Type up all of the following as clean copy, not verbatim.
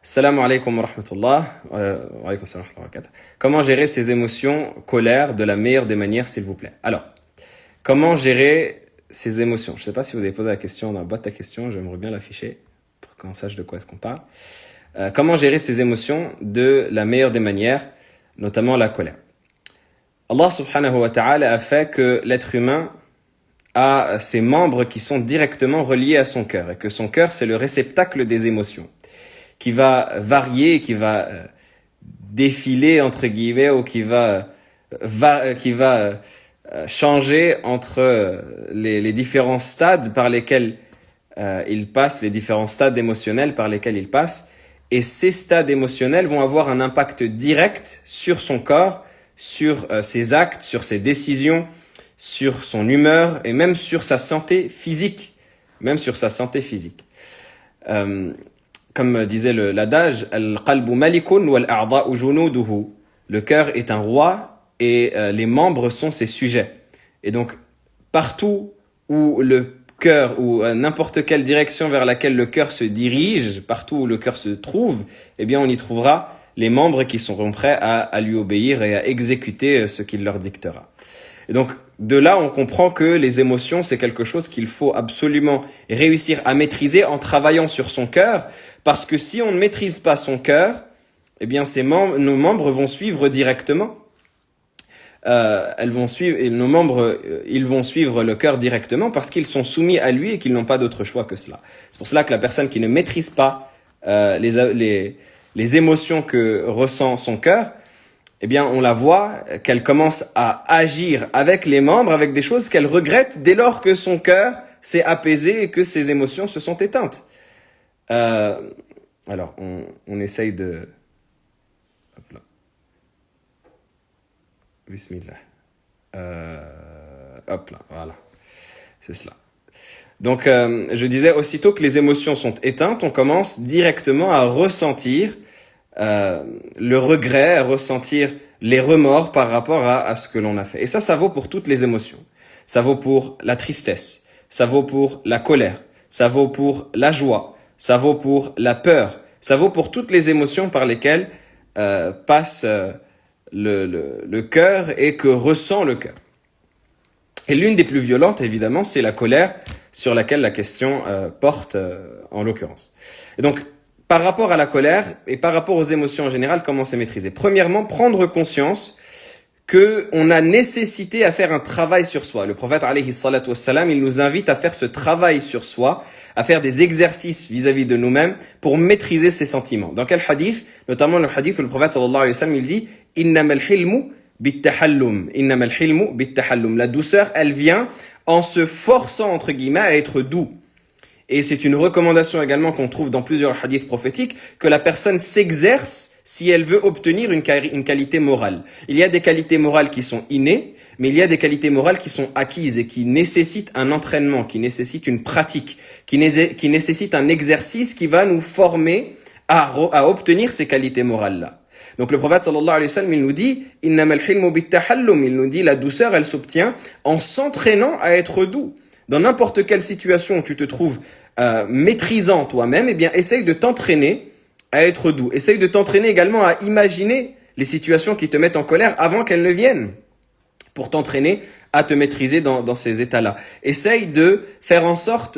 Salam alaikum wa rahmatullah. Wa alaykum salam wa rahmatullah. Comment gérer ses émotions, colère, de la meilleure des manières, s'il vous plaît? Alors, comment gérer ses émotions? Je ne sais pas si vous avez posé la question dans la boîte à questions, j'aimerais bien l'afficher pour qu'on sache de quoi est-ce qu'on parle. Comment gérer ses émotions de la meilleure des manières, notamment la colère? Allah subhanahu wa ta'ala a fait que l'être humain a ses membres qui sont directement reliés à son cœur et que son cœur, c'est le réceptacle des émotions, qui va varier, qui va défiler entre guillemets ou qui va changer entre les différents stades par lesquels il passe, les différents stades émotionnels par lesquels il passe. Et ces stades émotionnels vont avoir un impact direct sur son corps, sur ses actes, sur ses décisions, sur son humeur et même sur sa santé physique. Comme disait l'adage, al-qalbu malikun wal-a'dha'u junuduhu. Le cœur est un roi et les membres sont ses sujets. Et donc, partout où le cœur, ou n'importe quelle direction vers laquelle le cœur se dirige, partout où le cœur se trouve, eh bien, on y trouvera les membres qui seront prêts à lui obéir et à exécuter ce qu'il leur dictera. Et donc, de là, on comprend que les émotions, c'est quelque chose qu'il faut absolument réussir à maîtriser en travaillant sur son cœur, parce que si on ne maîtrise pas son cœur, eh bien, nos membres vont suivre directement. Ils vont suivre le cœur directement parce qu'ils sont soumis à lui et qu'ils n'ont pas d'autre choix que cela. C'est pour cela que la personne qui ne maîtrise pas les émotions que ressent son cœur, eh bien, on la voit qu'elle commence à agir avec les membres, avec des choses qu'elle regrette dès lors que son cœur s'est apaisé et que ses émotions se sont éteintes. Alors, on essaye de... Hop là. Bismillah. Hop là, voilà. C'est cela. Donc, je disais, aussitôt que les émotions sont éteintes, on commence directement à ressentir le regret, à ressentir les remords par rapport à ce que l'on a fait. Et ça vaut pour toutes les émotions. Ça vaut pour la tristesse, ça vaut pour la colère, ça vaut pour la joie, ça vaut pour la peur, ça vaut pour toutes les émotions par lesquelles passe le cœur et que ressent le cœur. Et l'une des plus violentes, évidemment, c'est la colère sur laquelle la question porte en l'occurrence. Et donc, par rapport à la colère et par rapport aux émotions en général, comment c'est maîtrisé? Premièrement, prendre conscience qu'on a nécessité à faire un travail sur soi. Le prophète, alayhi salatu wassalam, il nous invite à faire ce travail sur soi, à faire des exercices vis-à-vis de nous-mêmes pour maîtriser ses sentiments. Dans quel hadith? Notamment le hadith où le prophète, sallallahu alayhi wa sallam, il dit « Innamal hilmu bittahallum » Innamal hilmu bittahallum. La douceur, elle vient en se forçant, entre guillemets, à être doux. Et c'est une recommandation également qu'on trouve dans plusieurs hadiths prophétiques, que la personne s'exerce si elle veut obtenir une qualité morale. Il y a des qualités morales qui sont innées, mais il y a des qualités morales qui sont acquises et qui nécessitent un entraînement, qui nécessitent une pratique, qui nécessitent un exercice qui va nous former à obtenir ces qualités morales-là. Donc le prophète sallallahu alayhi wa sallam, il nous dit « Innamal hilmu bittahallum » il nous dit la douceur, elle s'obtient en s'entraînant à être doux. Dans n'importe quelle situation où tu te trouves maîtrisant toi-même, eh bien, essaye de t'entraîner à être doux. Essaye de t'entraîner également à imaginer les situations qui te mettent en colère avant qu'elles ne viennent, pour t'entraîner à te maîtriser dans ces états-là. Essaye de faire en sorte,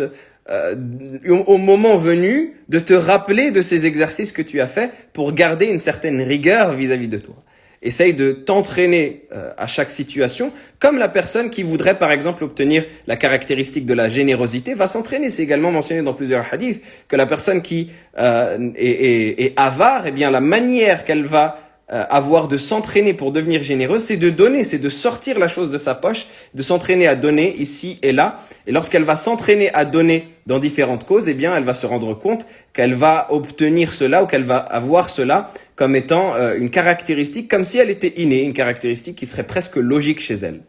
au moment venu, de te rappeler de ces exercices que tu as faits pour garder une certaine rigueur vis-à-vis de toi. Essaye de t'entraîner à chaque situation, comme la personne qui voudrait par exemple obtenir la caractéristique de la générosité va s'entraîner. C'est également mentionné dans plusieurs hadiths que la personne qui est avare, eh bien la manière qu'elle va avoir de s'entraîner pour devenir généreuse, c'est de donner, c'est de sortir la chose de sa poche, de s'entraîner à donner ici et là. Et lorsqu'elle va s'entraîner à donner dans différentes causes, eh bien, elle va se rendre compte qu'elle va obtenir cela ou qu'elle va avoir cela comme étant une caractéristique, comme si elle était innée, une caractéristique qui serait presque logique chez elle.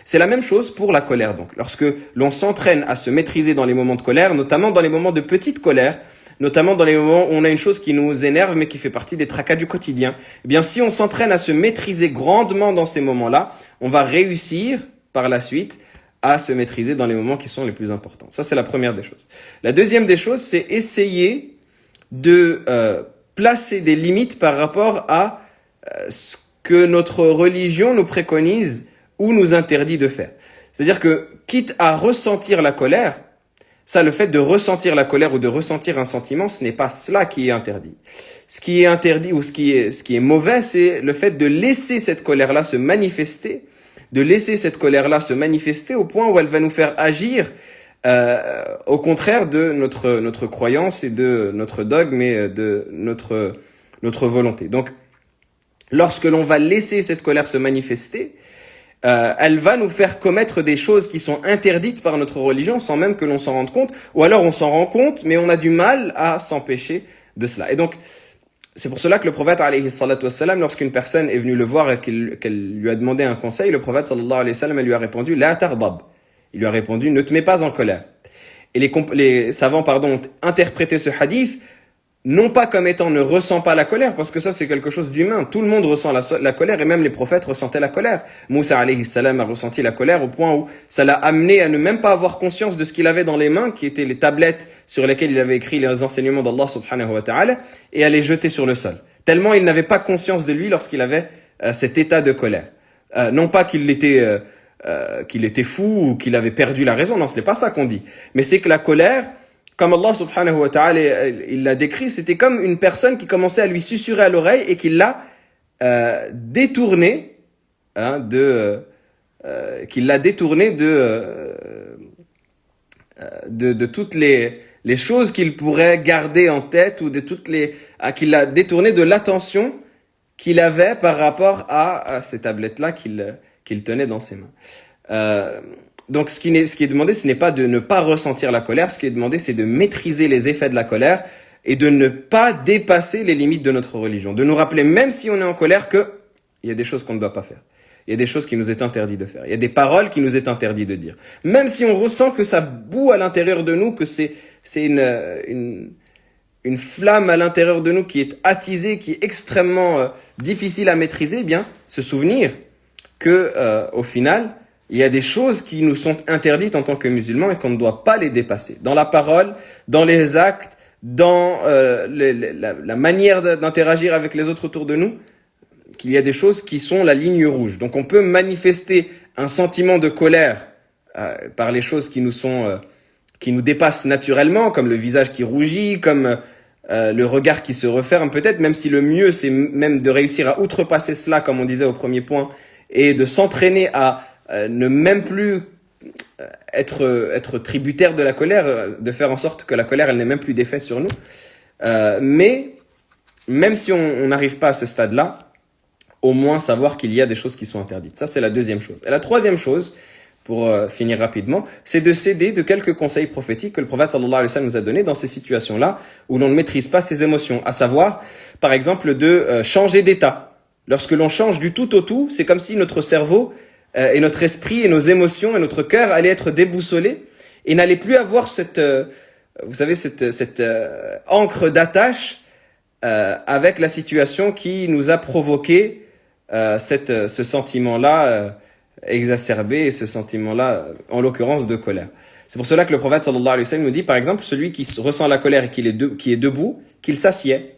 C'est la même chose pour la colère. Donc, lorsque l'on s'entraîne à se maîtriser dans les moments de colère, notamment dans les moments de petite colère, notamment dans les moments où on a une chose qui nous énerve mais qui fait partie des tracas du quotidien, eh bien, si on s'entraîne à se maîtriser grandement dans ces moments-là, on va réussir par la suite à se maîtriser dans les moments qui sont les plus importants. Ça, c'est la première des choses. La deuxième des choses, c'est essayer de placer des limites par rapport à ce que notre religion nous préconise ou nous interdit de faire. C'est-à-dire que, quitte à ressentir la colère, ça, le fait de ressentir la colère ou de ressentir un sentiment, ce n'est pas cela qui est interdit. Ce qui est interdit ou ce qui est mauvais, c'est le fait de laisser cette colère-là se manifester, au point où elle va nous faire agir au contraire de notre croyance et de notre dogme et de notre volonté. Donc, lorsque l'on va laisser cette colère se manifester, elle va nous faire commettre des choses qui sont interdites par notre religion sans même que l'on s'en rende compte, ou alors on s'en rend compte, mais on a du mal à s'empêcher de cela. Et donc, c'est pour cela que le prophète, alayhi salatu wassalam, lorsqu'une personne est venue le voir et qu'elle lui a demandé un conseil, le prophète, sallallahu alayhi wa sallam, lui a répondu, la tardab. Il lui a répondu, ne te mets pas en colère. Et les savants, ont interprété ce hadith, non pas comme étant ne ressent pas la colère, parce que ça c'est quelque chose d'humain. Tout le monde ressent la colère, et même les prophètes ressentaient la colère. Moussa alayhi salam a ressenti la colère au point où ça l'a amené à ne même pas avoir conscience de ce qu'il avait dans les mains, qui étaient les tablettes sur lesquelles il avait écrit les enseignements d'Allah subhanahu wa ta'ala, et à les jeter sur le sol. Tellement il n'avait pas conscience de lui lorsqu'il avait cet état de colère. Non pas qu'il était fou ou qu'il avait perdu la raison, non, ce n'est pas ça qu'on dit. Mais c'est que la colère, comme Allah subhanahu wa ta'ala il l'a décrit, c'était comme une personne qui commençait à lui susurrer à l'oreille et qui l'a détourné de toutes les choses qu'il pourrait garder en tête ou qu'il l'a détourné de l'attention qu'il avait par rapport à ces tablettes-là qu'il tenait dans ses mains. Donc, ce qui est demandé, ce n'est pas de ne pas ressentir la colère. Ce qui est demandé, c'est de maîtriser les effets de la colère et de ne pas dépasser les limites de notre religion. De nous rappeler, même si on est en colère, que il y a des choses qu'on ne doit pas faire. Il y a des choses qui nous est interdit de faire. Il y a des paroles qui nous est interdit de dire. Même si on ressent que ça bout à l'intérieur de nous, que c'est une flamme à l'intérieur de nous qui est attisée, qui est extrêmement difficile à maîtriser, eh bien, se souvenir que, au final, il y a des choses qui nous sont interdites en tant que musulmans et qu'on ne doit pas les dépasser. Dans la parole, dans les actes, dans la manière d'interagir avec les autres autour de nous, qu'il y a des choses qui sont la ligne rouge. Donc on peut manifester un sentiment de colère par les choses qui nous dépassent naturellement, comme le visage qui rougit, comme le regard qui se referme peut-être, même si le mieux c'est même de réussir à outrepasser cela, comme on disait au premier point, et de s'entraîner à ne même plus être tributaire de la colère, de faire en sorte que la colère elle n'ait même plus d'effet sur nous. Mais même si on n'arrive pas à ce stade-là, au moins savoir qu'il y a des choses qui sont interdites. Ça, c'est la deuxième chose. Et la troisième chose, pour finir rapidement, c'est de s'aider de quelques conseils prophétiques que le prophète sallallahu alayhi wa sallam nous a donnés dans ces situations-là où l'on ne maîtrise pas ses émotions. À savoir, par exemple, de changer d'état. Lorsque l'on change du tout au tout, c'est comme si notre cerveau et notre esprit et nos émotions et notre cœur allaient être déboussolés et n'allaient plus avoir cette encre d'attache avec la situation qui nous a provoqué ce sentiment-là exacerbé et ce sentiment-là, en l'occurrence, de colère. C'est pour cela que le prophète sallallahu alayhi wa sallam nous dit, par exemple, celui qui ressent la colère et qui est debout, qu'il s'assied.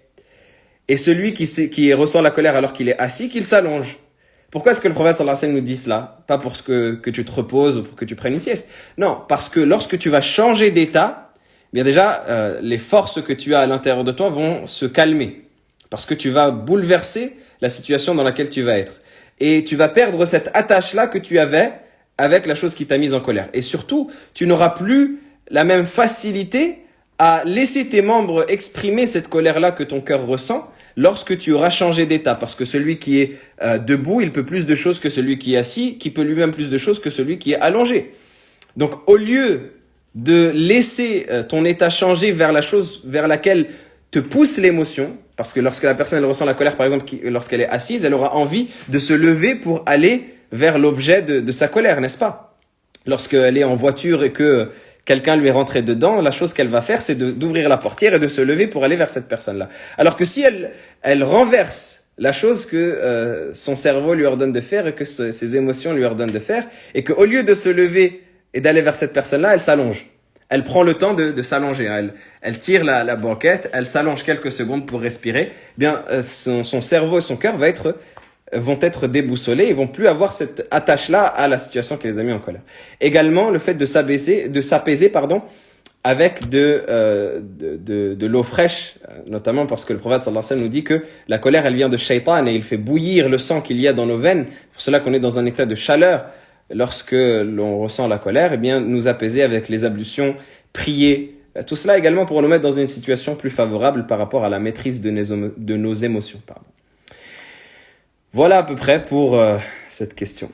Et celui qui ressent la colère alors qu'il est assis, qu'il s'allonge. Pourquoi est-ce que le prophète sallallahu alayhi wa sallam nous dit cela? Pas pour que tu te reposes ou pour que tu prennes une sieste. Non, parce que lorsque tu vas changer d'état, bien déjà, les forces que tu as à l'intérieur de toi vont se calmer. Parce que tu vas bouleverser la situation dans laquelle tu vas être. Et tu vas perdre cette attache-là que tu avais avec la chose qui t'a mise en colère. Et surtout, tu n'auras plus la même facilité à laisser tes membres exprimer cette colère-là que ton cœur ressent lorsque tu auras changé d'état. Parce que celui qui est debout, il peut plus de choses que celui qui est assis, qui peut lui-même plus de choses que celui qui est allongé. Donc, au lieu de laisser ton état changer vers la chose vers laquelle te pousse l'émotion, parce que lorsque la personne elle ressent la colère, par exemple, lorsqu'elle est assise, elle aura envie de se lever pour aller vers l'objet de sa colère, n'est-ce pas? Lorsqu'elle est en voiture et que quelqu'un lui est rentré dedans, la chose qu'elle va faire, c'est d'ouvrir la portière et de se lever pour aller vers cette personne-là. Alors que si elle renverse la chose que son cerveau lui ordonne de faire et que ses émotions lui ordonnent de faire, et qu'au lieu de se lever et d'aller vers cette personne-là, elle s'allonge. elle prend le temps de s'allonger. Elle tire la banquette, elle s'allonge quelques secondes pour respirer. Eh bien, son cerveau et son cœur vont être déboussolés et vont plus avoir cette attache-là à la situation qui les a mis en colère. Également, le fait de s'apaiser, avec de l'eau fraîche, notamment parce que le prophète sallallahu alayhi wa sallam nous dit que la colère, elle vient de shaitan et il fait bouillir le sang qu'il y a dans nos veines. C'est pour cela qu'on est dans un état de chaleur. Lorsque l'on ressent la colère, eh bien, nous apaiser avec les ablutions, prier. Tout cela également pour nous mettre dans une situation plus favorable par rapport à la maîtrise de nos émotions. Voilà à peu près pour cette question.